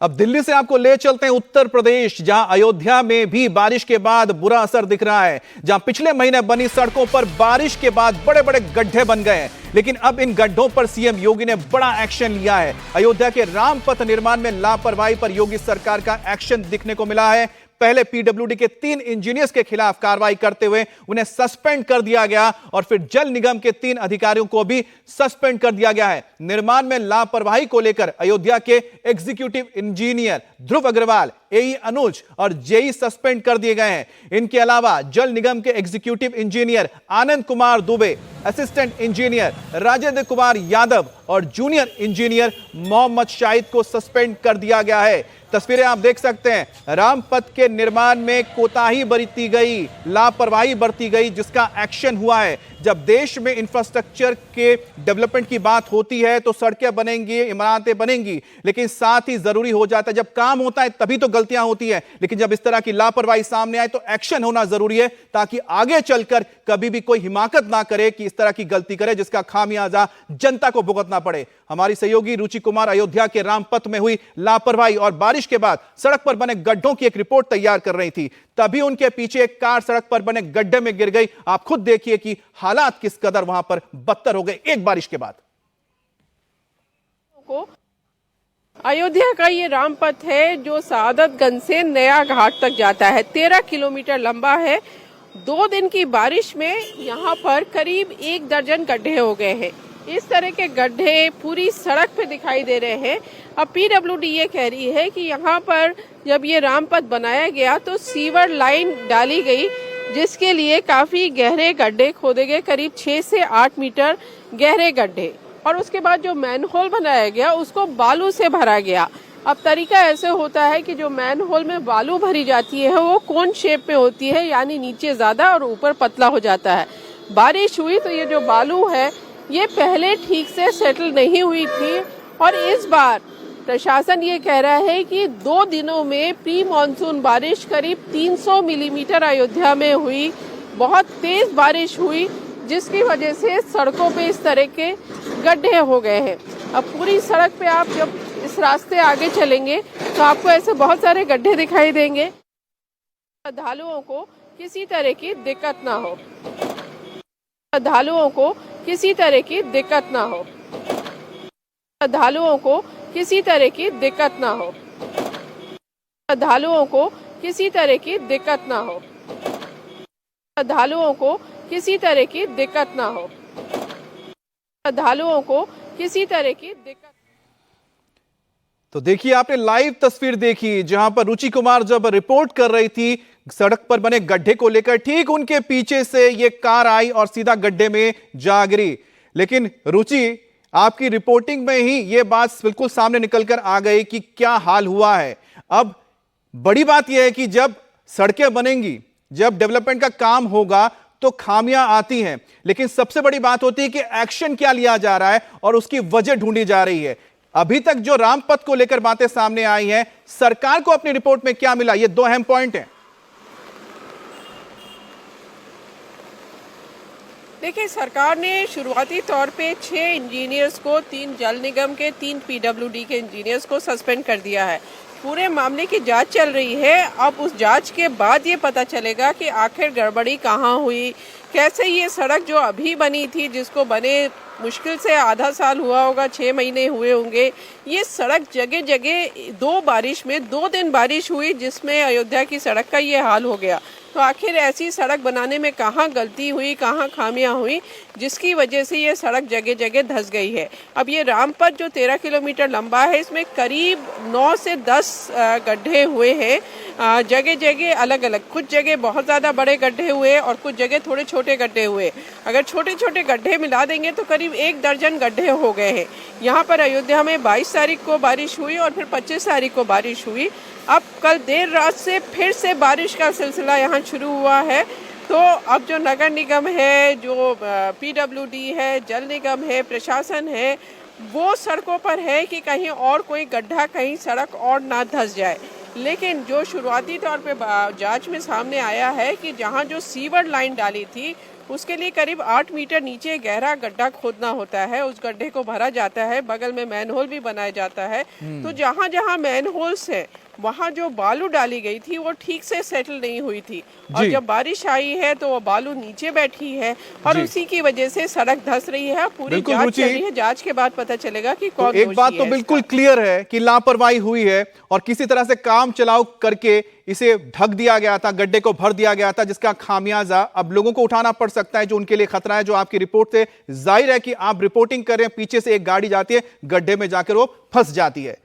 अब दिल्ली से आपको ले चलते हैं उत्तर प्रदेश, जहां अयोध्या में भी बारिश के बाद बुरा असर दिख रहा है। जहां पिछले महीने बनी सड़कों पर बारिश के बाद बड़े बड़े गड्ढे बन गए हैं, लेकिन अब इन गड्ढों पर सीएम योगी ने बड़ा एक्शन लिया है। अयोध्या के रामपथ निर्माण में लापरवाही पर योगी सरकार का एक्शन दिखने को मिला है। पहले पीडब्ल्यूडी के 3 इंजीनियर्स के खिलाफ कार्रवाई करते हुए उन्हें सस्पेंड कर दिया गया और फिर जल निगम के 3 अधिकारियों को भी सस्पेंड कर दिया गया है। निर्माण में लापरवाही को लेकर अयोध्या के एग्जीक्यूटिव इंजीनियर ध्रुव अग्रवाल, एई अनुज और जेई सस्पेंड कर दिए गए हैं। इनके अलावा जल निगम के executive engineer Anand Kumar Dubey, assistant engineer Rajendra Kumar Yadav और जूनियर इंजीनियर मोहम्मद शाहिद को सस्पेंड कर दिया गया है। तस्वीरें आप देख सकते हैं, रामपथ के निर्माण में कोताही बरती गई, लापरवाही बरती गई, जिसका एक्शन हुआ है। जब देश में इंफ्रास्ट्रक्चर के डेवलपमेंट की बात होती है तो सड़कें बनेंगी, इमारतें बनेंगी, लेकिन साथ ही जरूरी हो जाता है जब काम होता है तभी तो गलतियां होती है। लेकिन जब इस तरह की लापरवाही सामने आए तो एक्शन होना जरूरी है, ताकि आगे चलकर कभी भी कोई हिमाकत ना करे कि इस तरह की गलती करे जिसका खामियाजा जनता को भुगतना पड़े। हमारी सहयोगी रुचि कुमार अयोध्या के रामपथ में हुई लापरवाही और बारिश के बाद सड़क पर बने गड्ढों की एक रिपोर्ट तैयार कर रही थी, तभी उनके पीछे एक कार सड़क पर बने गड्ढे में गिर गई। आप खुद देखिए कि हालात किस कदर वहां पर बदतर हो गए एक बारिश के बाद। अयोध्या का ये रामपथ है जो सादतगंज से नया घाट तक जाता है, 13 किलोमीटर लंबा है। 2 दिन की बारिश में यहाँ पर करीब 1 दर्जन गड्ढे हो गए हैं। इस तरह के गड्ढे पूरी सड़क पे दिखाई दे रहे हैं। अब पीडब्ल्यूडी ये कह रही है कि यहाँ पर जब ये रामपथ बनाया गया तो सीवर लाइन डाली गई, जिसके लिए काफी गहरे गड्ढे खोदे गए, करीब 6 से 8 मीटर गहरे गड्ढे, और उसके बाद जो मैनहोल बनाया गया उसको बालू से भरा गया। अब तरीका ऐसे होता है कि जो मैनहोल में बालू भरी जाती है वो कोन शेप में होती है, यानी नीचे ज्यादा और ऊपर पतला हो जाता है। बारिश हुई तो ये जो बालू है ये पहले ठीक से सेटल नहीं हुई थी, और इस बार प्रशासन ये कह रहा है कि 2 दिनों में प्री मानसून बारिश करीब 300 मिलीमीटर अयोध्या में हुई। बहुत तेज बारिश हुई, जिसकी वजह से सड़कों पे इस तरह के गड्ढे हो गए हैं। अब पूरी सड़क पे आप जब इस रास्ते आगे चलेंगे तो आपको ऐसे बहुत सारे गड्ढे दिखाई देंगे। श्रद्धालुओं को किसी तरह की दिक्कत ना हो, श्रद्धालुओं को किसी तरह की दिक्कत ना हो, श्रद्धालुओं को किसी तरह की दिक्कत ना हो, श्रद्धालुओं को किसी तरह की दिक्कत ना हो, श्रद्धालुओं को किसी तरह की दिक्कत ना हो, श्रद्धालुओं को किसी तरह की दिक्कत। तो देखिए, आपने लाइव तस्वीर देखी जहां पर रुचि कुमार जब रिपोर्ट कर रही थी सड़क पर बने गड्ढे को लेकर, ठीक उनके पीछे से ये कार आई और सीधा गड्ढे में जा गिरी। लेकिन रुचि, आपकी रिपोर्टिंग में ही ये बात बिल्कुल सामने निकलकर आ गई कि क्या हाल हुआ है। अब बड़ी बात यह है कि जब सड़कें बनेंगी, जब डेवलपमेंट का काम होगा तो खामियां आती हैं, लेकिन सबसे बड़ी बात होती है कि एक्शन क्या लिया जा रहा है और उसकी वजह ढूंढी जा रही है। अभी तक जो रामपथ को लेकर बातें सामने आई हैं, सरकार को अपनी रिपोर्ट में क्या मिला, ये 2 अहम पॉइंट हैं। देखिए, सरकार ने शुरुआती तौर पे 6 इंजीनियर्स को, 3 जल निगम के, 3 पीडब्ल्यूडी के इंजीनियर्स को सस्पेंड कर दिया है। पूरे मामले की जांच चल रही है। अब उस जांच के बाद ये पता चलेगा कि आखिर गड़बड़ी कहाँ हुई, कैसे ये सड़क जो अभी बनी थी, जिसको बने मुश्किल से आधा साल हुआ होगा, 6 महीने हुए होंगे, ये सड़क जगह जगह 2 दिन बारिश हुई जिसमें अयोध्या की सड़क का ये हाल हो गया। तो आखिर ऐसी सड़क बनाने में कहाँ गलती हुई, कहाँ खामियां हुई, जिसकी वजह से ये सड़क जगह जगह धंस गई है। अब ये रामपथ जो 13 किलोमीटर लंबा है, इसमें करीब 9 से 10 गड्ढे हुए हैं, जगह जगह अलग अलग। कुछ जगह बहुत ज़्यादा बड़े गड्ढे हुए और कुछ जगह थोड़े छोटे गड्ढे हुए। अगर छोटे छोटे गड्ढे मिला देंगे तो करीब 1 दर्जन गड्ढे हो गए हैं। यहाँ पर अयोध्या में 22 तारीख को बारिश हुई और फिर 25 तारीख को बारिश हुई। अब कल देर रात से फिर से बारिश का सिलसिला यहाँ शुरू हुआ है। तो अब जो नगर निगम है, जो पीडब्ल्यूडी है, जल निगम है, प्रशासन है, वो सड़कों पर है कि कहीं और कोई गड्ढा, कहीं सड़क और ना धंस जाए। लेकिन जो शुरुआती तौर पे जांच में सामने आया है कि जहां जो सीवर लाइन डाली थी उसके लिए करीब 8 मीटर नीचे गहरा गड्ढा खोदना होता है, उस गड्ढे को भरा जाता है, बगल में मैनहोल भी बनाया जाता है। तो जहां जहां मैनहोल्स है वहां जो बालू डाली गई थी वो ठीक से सेटल नहीं हुई थी, और जब बारिश आई है तो वो बालू नीचे बैठी है और उसी की वजह से सड़क धंस रही है। पूरी जांच चल रही है, जांच के बाद पता चलेगा कि कौन एक बात तो बिल्कुल क्लियर है कि लापरवाही हुई है और किसी तरह से काम चलाओ करके इसे ढक दिया गया था, गड्ढे को भर दिया गया था, जिसका खामियाजा अब लोगों को उठाना पड़ सकता है, जो उनके लिए खतरा है। जो आपकी रिपोर्ट से जाहिर है कि आप रिपोर्टिंग कर रहे हैं, पीछे से एक गाड़ी जाती है, गड्ढे में जाकर वो फंस जाती है।